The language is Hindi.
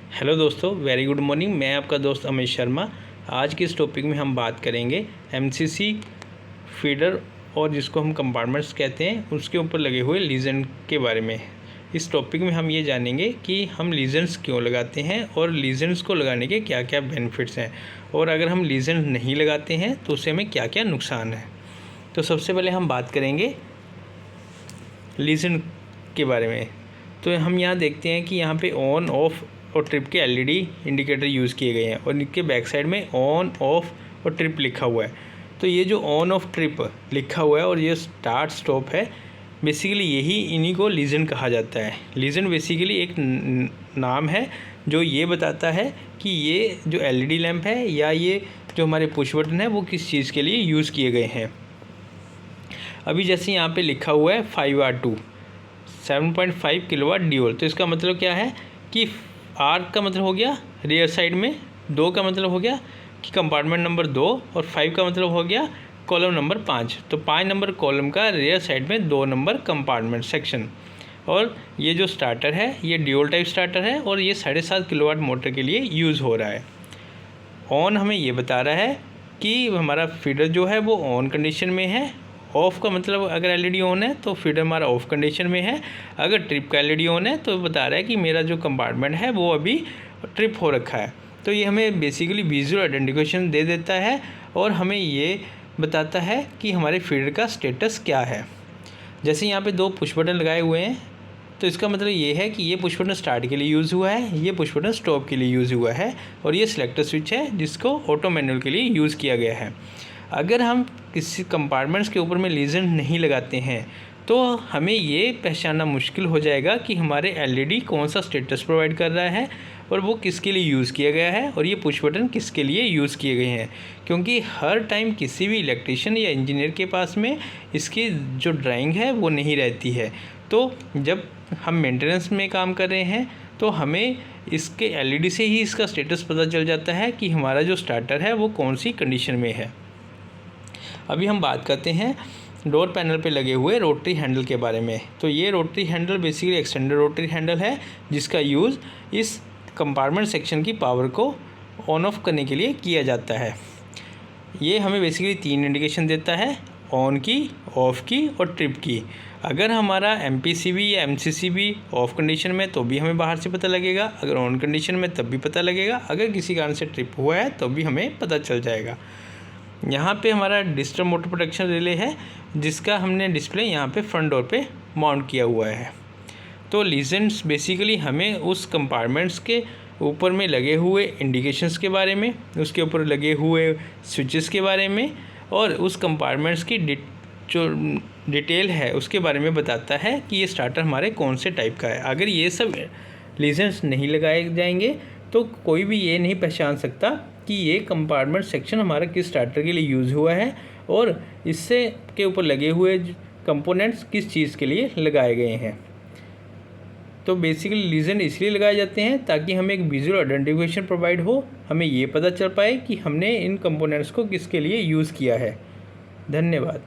हेलो दोस्तों, वेरी गुड मॉर्निंग। मैं आपका दोस्त अमित शर्मा। आज के इस टॉपिक में हम बात करेंगे एमसीसी फीडर और जिसको हम कंपार्टमेंट्स कहते हैं उसके ऊपर लगे हुए लीजन के बारे में। इस टॉपिक में हम ये जानेंगे कि हम लीजन्स क्यों लगाते हैं और लीजन्स को लगाने के क्या क्या बेनिफिट्स हैं, और अगर हम लीजन नहीं लगाते हैं तो उससे हमें क्या क्या नुकसान है। तो सबसे पहले हम बात करेंगे लीजन के बारे में। तो हम यहाँ देखते हैं कि यहाँ पे ऑन ऑफ और ट्रिप के एलईडी इंडिकेटर यूज़ किए गए हैं और इनके बैक साइड में ऑन ऑफ और ट्रिप लिखा हुआ है। तो ये जो ऑन ऑफ ट्रिप लिखा हुआ है और ये स्टार्ट स्टॉप है, बेसिकली यही इन्हीं को लीजन कहा जाता है। लीजन बेसिकली एक नाम है जो ये बताता है कि ये जो एलईडी लैंप है या ये जो हमारे पुश बटन है वो किस चीज़ के लिए यूज़ किए गए हैं। अभी जैसे यहाँ पे लिखा हुआ है 5R2 7.5 किलोवाट ड्यूल, तो इसका मतलब क्या है कि आर का मतलब हो गया रियर साइड में, 2 का मतलब हो गया कि कंपार्टमेंट नंबर 2 और 5 का मतलब हो गया कॉलम नंबर 5। तो 5 नंबर कॉलम का रियर साइड में 2 नंबर कंपार्टमेंट सेक्शन। और ये जो स्टार्टर है ये ड्यूल टाइप स्टार्टर है और ये 7.5 किलोवाट मोटर के लिए यूज़ हो रहा है। ऑन हमें ये बता रहा है कि हमारा फीडर जो है वो ऑन कंडीशन में है। ऑफ़ का मतलब अगर एलईडी ऑन है तो फीडर हमारा ऑफ कंडीशन में है। अगर ट्रिप का एलईडी ऑन है तो बता रहा है कि मेरा जो कंपार्टमेंट है वो अभी ट्रिप हो रखा है। तो ये हमें बेसिकली विजुअल आइडेंटिफिकेशन दे देता है और हमें ये बताता है कि हमारे फीडर का स्टेटस क्या है। जैसे यहाँ पे 2 पुश बटन लगाए हुए हैं तो इसका मतलब ये है कि ये पुश बटन स्टार्ट के लिए यूज़ हुआ है, ये पुश बटन स्टॉप के लिए यूज़ हुआ है और ये सिलेक्टर स्विच है जिसको ऑटो मैनुअल के लिए यूज़ किया गया है। अगर हम किसी कंपार्टमेंट्स के ऊपर में लीजन नहीं लगाते हैं तो हमें ये पहचानना मुश्किल हो जाएगा कि हमारे एलईडी कौन सा स्टेटस प्रोवाइड कर रहा है और वो किसके लिए यूज़ किया गया है और ये पुश बटन किसके लिए यूज़ किए गए हैं। क्योंकि हर टाइम किसी भी इलेक्ट्रिशियन या इंजीनियर के पास में इसकी जो ड्राइंग है वो नहीं रहती है। तो जब हम मेंटेनेंस में काम कर रहे हैं तो हमें इसके एलईडी से ही इसका स्टेटस पता चल जाता है कि हमारा जो स्टार्टर है वो कौन सी कंडीशन में है। अभी हम बात करते हैं डोर पैनल पे लगे हुए रोटरी हैंडल के बारे में। तो ये rotary handle basically extended rotary handle है जिसका यूज़ इस कंपार्टमेंट सेक्शन की पावर को ऑन ऑफ करने के लिए किया जाता है। ये हमें बेसिकली 3 इंडिकेशन देता है, ऑन की, ऑफ़ की और ट्रिप की। अगर हमारा एमपीसीबी या एमसीसीबी ऑफ कंडीशन में तो भी हमें बाहर से पता लगेगा, अगर ऑन कंडीशन में तब भी पता लगेगा, अगर किसी कारण से ट्रिप हुआ है तो भी हमें पता चल जाएगा। यहाँ पे हमारा डिजिटल मोटर प्रोटेक्शन रिले है जिसका हमने डिस्प्ले यहाँ पे फ्रंट डोर पे माउंट किया हुआ है। तो लीजेंड्स बेसिकली हमें उस कंपार्टमेंट्स के ऊपर में लगे हुए इंडिकेशंस के बारे में, उसके ऊपर लगे हुए स्विचेस के बारे में और उस कंपार्टमेंट्स की जो डिटेल है उसके बारे में बताता है कि ये स्टार्टर हमारे कौन से टाइप का है। अगर ये सब लीजेंड्स नहीं लगाए जाएंगे तो कोई भी ये नहीं पहचान सकता कि ये कंपार्टमेंट सेक्शन हमारा किस स्टार्टर के लिए यूज़ हुआ है और इससे के ऊपर लगे हुए कंपोनेंट्स किस चीज़ के लिए लगाए गए हैं। तो बेसिकली लीजन इसलिए लगाए जाते हैं ताकि हमें एक विजुअल आइडेंटिफिकेशन प्रोवाइड हो, हमें ये पता चल पाए कि हमने इन कंपोनेंट्स को किसके लिए यूज़ किया है। धन्यवाद।